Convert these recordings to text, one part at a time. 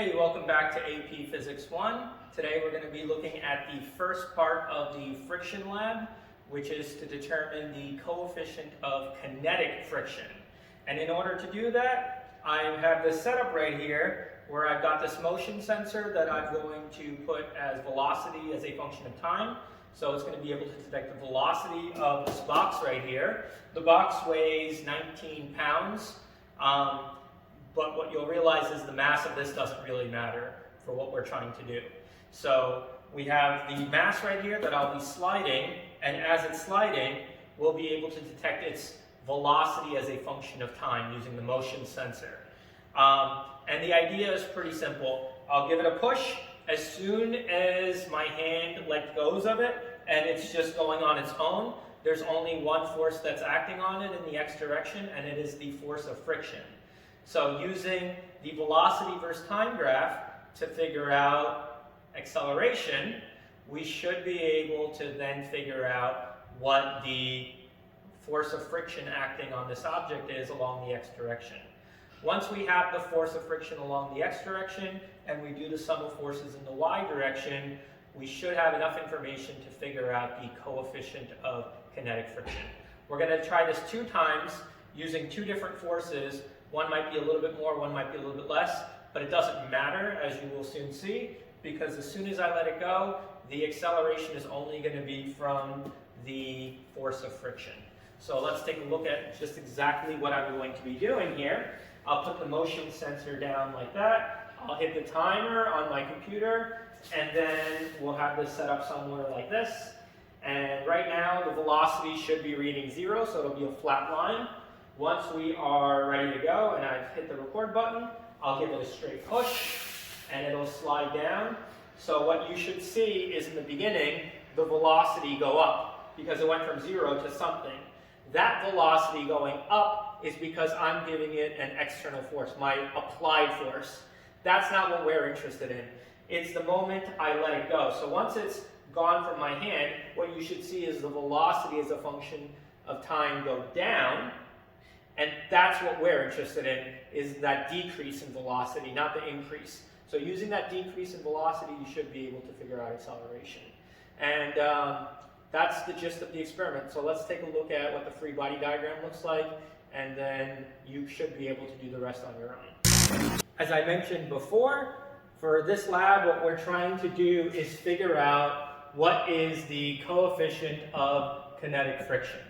Hey, welcome back to AP Physics 1. Today we're going to be looking at the first part of the friction lab, which is to determine the coefficient of kinetic friction. And in order to do that, I have this setup right here where I've got this motion sensor that I'm going to put as velocity as a function of time. So it's going to be able to detect the velocity of this box right here. The box weighs 19 pounds. But what you'll realize is the mass of this doesn't really matter for what we're trying to do. So we have the mass right here that I'll be sliding, and as it's sliding, we'll be able to detect its velocity as a function of time using the motion sensor. And the idea is pretty simple. I'll give it a push. As soon as my hand let goes of it, and it's just going on its own, there's only one force that's acting on it in the x direction, and it is the force of friction. So using the velocity versus time graph to figure out acceleration, we should be able to then figure out what the force of friction acting on this object is along the x direction. Once we have the force of friction along the x direction and we do the sum of forces in the y direction, we should have enough information to figure out the coefficient of kinetic friction. We're going to try this 2 times using 2 different forces. One might be a little bit more, one might be a little bit less, but it doesn't matter, as you will soon see, because as soon as I let it go, the acceleration is only going to be from the force of friction. So let's take a look at just exactly what I'm going to be doing here. I'll put the motion sensor down like that. I'll hit the timer on my computer, and then we'll have this set up somewhere like this. And right now, the velocity should be reading 0, so it'll be a flat line. Once we are ready to go and I've hit the record button, I'll give it a straight push and it'll slide down. So what you should see is in the beginning, the velocity go up because it went from 0 to something. That velocity going up is because I'm giving it an external force, my applied force. That's not what we're interested in. It's the moment I let it go. So once it's gone from my hand, what you should see is the velocity as a function of time go down. And that's what we're interested in, is that decrease in velocity, not the increase. So using that decrease in velocity, you should be able to figure out acceleration. And that's the gist of the experiment. So let's take a look at what the free body diagram looks like, and then you should be able to do the rest on your own. As I mentioned before, for this lab, what we're trying to do is figure out what is the coefficient of kinetic friction.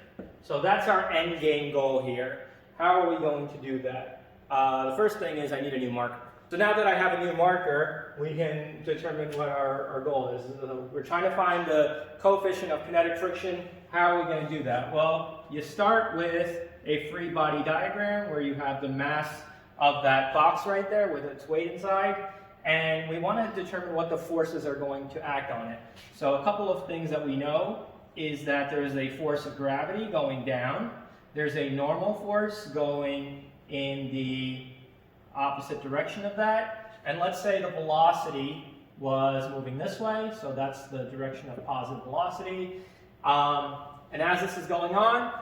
So that's our end game goal here. How are we going to do that? The first thing is I need a new marker. So now that I have a new marker, we can determine what our goal is. We're trying to find the coefficient of kinetic friction. How are we going to do that? Well, you start with a free body diagram where you have the mass of that box right there with its weight inside. And we want to determine what the forces are going to act on it. So a couple of things that we know is that there is a force of gravity going down. There's a normal force going in the opposite direction of that. And let's say the velocity was moving this way, so that's the direction of positive velocity. And as this is going on,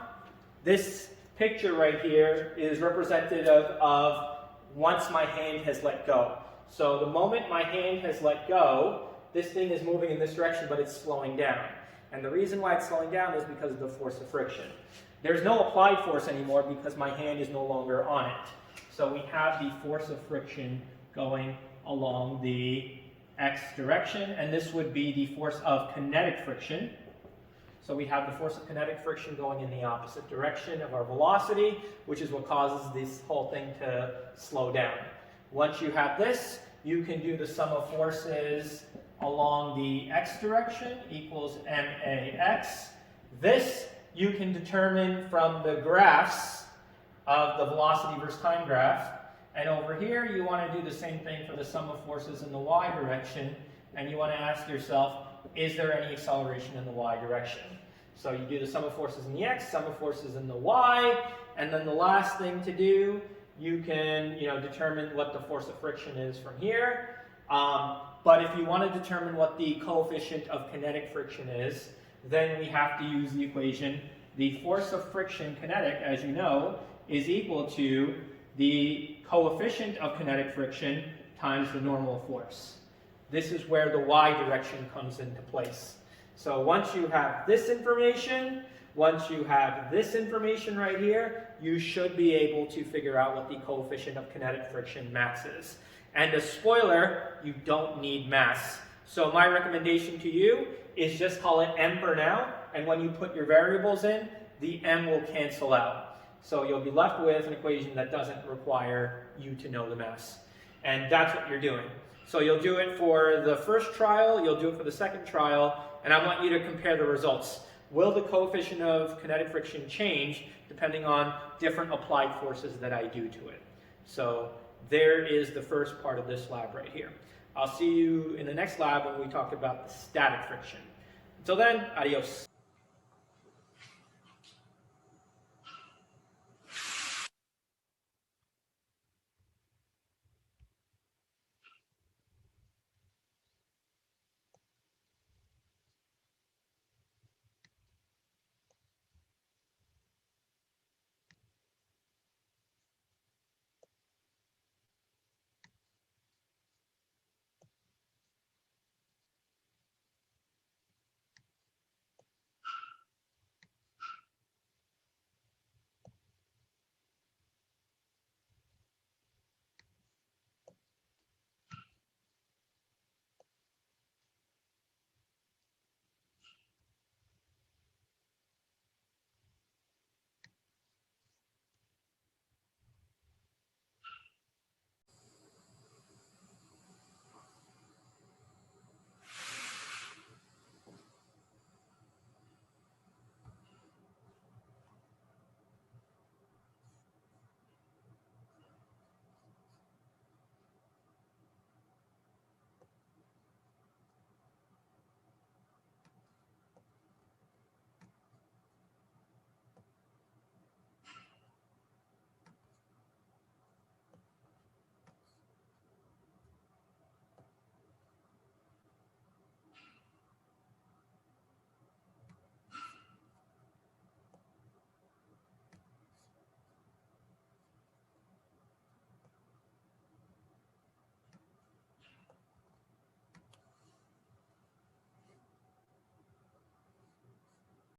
this picture right here is representative of once my hand has let go. So the moment my hand has let go, this thing is moving in this direction, but it's slowing down. And the reason why it's slowing down is because of the force of friction. There's no applied force anymore because my hand is no longer on it. So we have the force of friction going along the x direction, and this would be the force of kinetic friction. So we have the force of kinetic friction going in the opposite direction of our velocity, which is what causes this whole thing to slow down. Once you have this, you can do the sum of forces along the x direction equals max. This you can determine from the graphs of the velocity versus time graph. And over here, you want to do the same thing for the sum of forces in the y direction. And you want to ask yourself, is there any acceleration in the y direction? So you do the sum of forces in the x, sum of forces in the y, and then the last thing to do, you can determine what the force of friction is from here. But if you want to determine what the coefficient of kinetic friction is, then we have to use the equation. The force of friction kinetic, as you know, is equal to the coefficient of kinetic friction times the normal force. This is where the y direction comes into place. So once you have this information, once you have this information right here, you should be able to figure out what the coefficient of kinetic friction mass is. And a spoiler, you don't need mass. So my recommendation to you is just call it m for now, and when you put your variables in, the m will cancel out. So you'll be left with an equation that doesn't require you to know the mass. And that's what you're doing. So you'll do it for the first trial, you'll do it for the second trial, and I want you to compare the results. Will the coefficient of kinetic friction change depending on different applied forces that I do to it? So there is the first part of this lab right here. I'll see you in the next lab when we talk about the static friction. Until then, adios.